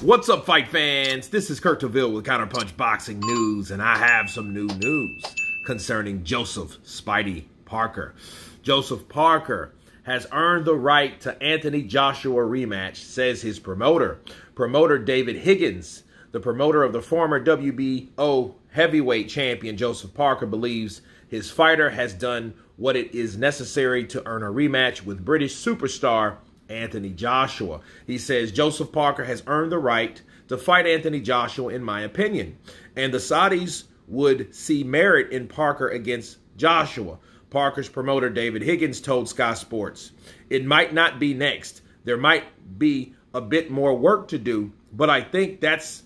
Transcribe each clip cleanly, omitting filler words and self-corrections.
What's up, fight fans? This is Kurt DeVille with Counterpunch Boxing News, and I have some new news concerning Joseph Spidey Parker. Joseph Parker has earned the right to Anthony Joshua rematch, says his promoter. Promoter David Higgins, the promoter of the former WBO heavyweight champion Joseph Parker, believes his fighter has done what it is necessary to earn a rematch with British superstar Anthony Joshua. He says Joseph Parker has earned the right to fight Anthony Joshua, in my opinion, and the Saudis would see merit in Parker against Joshua. Parker's promoter David Higgins told Sky Sports, "It might not be next. There might be a bit more work to do, but I think that's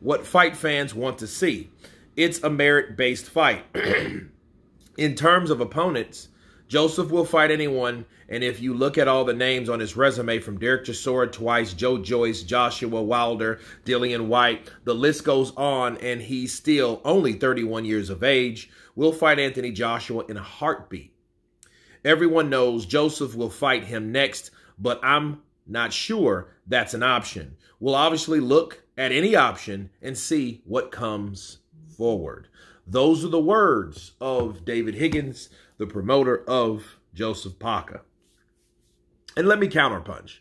what fight fans want to see. It's a merit-based fight." In terms of opponents, Joseph will fight anyone, and if you look at all the names on his resume, from Derek Chisora twice, Joe Joyce, Joshua Wilder, Dillian White, the list goes on, and he's still only 31 years of age, will fight Anthony Joshua in a heartbeat. Everyone knows Joseph will fight him next, but I'm not sure that's an option. We'll obviously look at any option and see what comes forward. Those are the words of David Higgins, the promoter of Joseph Parker. And let me counterpunch.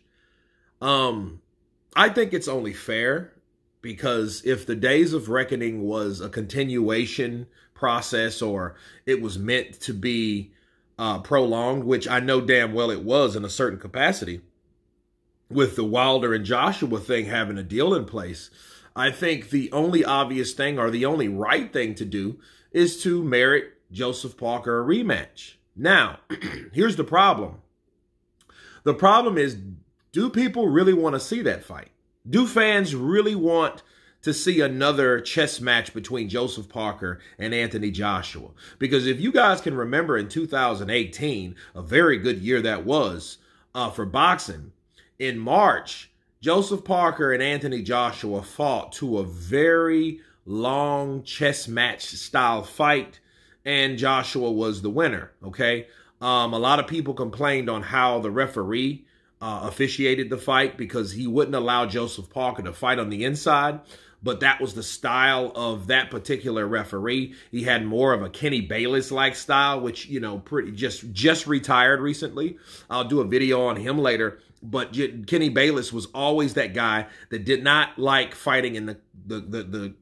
I think it's only fair, because if the days of reckoning was a continuation process, or it was meant to be prolonged, which I know damn well it was in a certain capacity, with the Wilder and Joshua thing having a deal in place, I think the only obvious thing, or the only right thing to do, is to merit Joseph Parker a rematch. Now, here's the problem. The problem is, do people really want to see that fight? Do fans really want to see another chess match between Joseph Parker and Anthony Joshua? Because if you guys can remember, in 2018, a very good year that was for boxing, in March, Joseph Parker and Anthony Joshua fought to a very long chess match style fight, and Joshua was the winner, okay? A lot of people complained on how the referee officiated the fight, because he wouldn't allow Joseph Parker to fight on the inside, but that was the style of that particular referee. He had more of a Kenny Bayless-like style, which, you know, just retired recently. I'll do a video on him later. But Kenny Bayless was always that guy that did not like fighting in the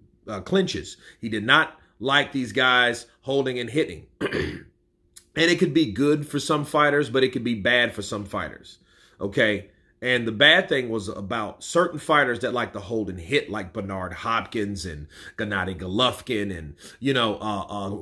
clinches. He did not like these guys holding and hitting. And it could be good for some fighters, but it could be bad for some fighters. Okay? And the bad thing was about certain fighters that like to hold and hit, like Bernard Hopkins and Gennady Golovkin, and, you know,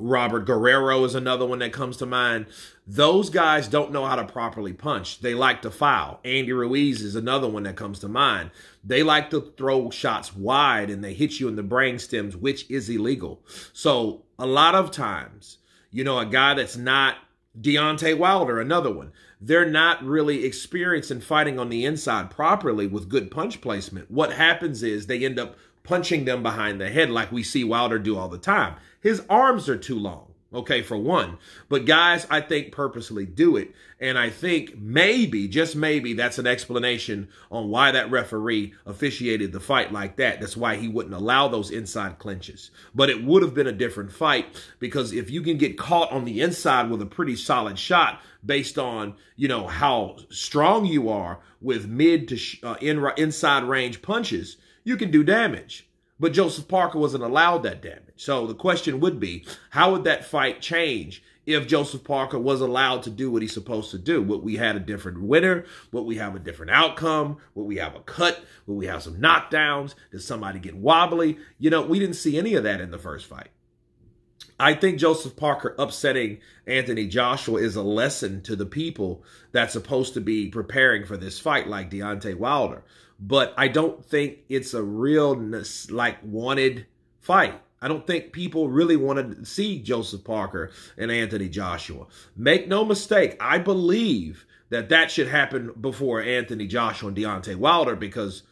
Robert Guerrero is another one that comes to mind. Those guys don't know how to properly punch. They like to foul. Andy Ruiz is another one that comes to mind. They like to throw shots wide, and they hit you in the brain stems, which is illegal. So a lot of times, you know, a guy that's not Deontay Wilder, another one, they're not really experienced in fighting on the inside properly with good punch placement. What happens is they end up punching them behind the head, like we see Wilder do all the time. His arms are too long, okay, for one. But guys, I think, purposely do it. And I think maybe, just maybe, that's an explanation on why that referee officiated the fight like that. That's why he wouldn't allow those inside clinches. But it would have been a different fight, because if you can get caught on the inside with a pretty solid shot, based on, you know, how strong you are with mid to inside range punches, you can do damage. But Joseph Parker wasn't allowed that damage. So the question would be, how would that fight change if Joseph Parker was allowed to do what he's supposed to do? Would we have a different winner? Would we have a different outcome? Would we have a cut? Would we have some knockdowns? Did somebody get wobbly? You know, we didn't see any of that in the first fight. I think Joseph Parker upsetting Anthony Joshua is a lesson to the people that's supposed to be preparing for this fight, like Deontay Wilder. But I don't think it's a real, like, wanted fight. I don't think people really want to see Joseph Parker and Anthony Joshua. Make no mistake, I believe that that should happen before Anthony Joshua and Deontay Wilder, because,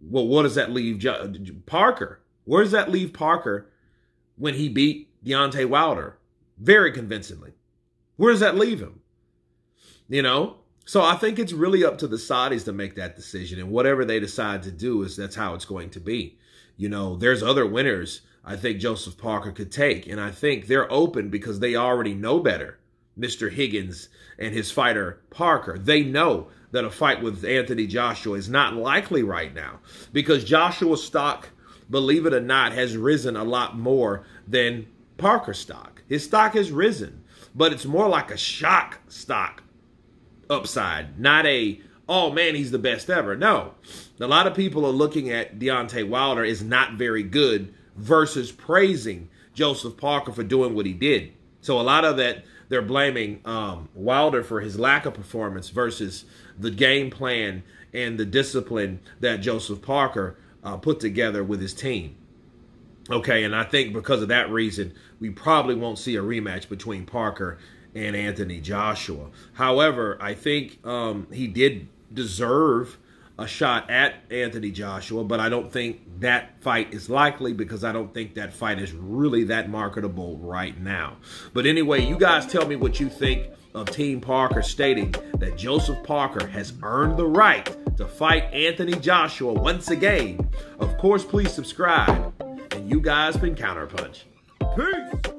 well, what does that leave Parker? Where does that leave Parker when he beat Deontay Wilder very convincingly? Where does that leave him? You know, So I think it's really up to the Saudis to make that decision. And whatever they decide to do that's how it's going to be. You know, there's other winners I think Joseph Parker could take. And I think they're open because they already know better. Mr. Higgins and his fighter Parker, they know that a fight with Anthony Joshua is not likely right now because Joshua's stock, believe it or not, has risen a lot more than Parker's stock. His stock has risen, but it's more like a shock stock upside, not a, oh man, he's the best ever. No, a lot of people are looking at Deontay Wilder as not very good versus praising Joseph Parker for doing what he did. So a lot of that, they're blaming Wilder for his lack of performance versus the game plan and the discipline that Joseph Parker put together with his team. Okay, and I think because of that reason, we probably won't see a rematch between Parker and Anthony Joshua. However, I think he did deserve a shot at Anthony Joshua, but I don't think that fight is likely because I don't think that fight is really that marketable right now. But anyway, you guys tell me what you think of Team Parker stating that Joseph Parker has earned the right to fight Anthony Joshua once again. Of course, please subscribe. And you guys been Counterpunch. Peace!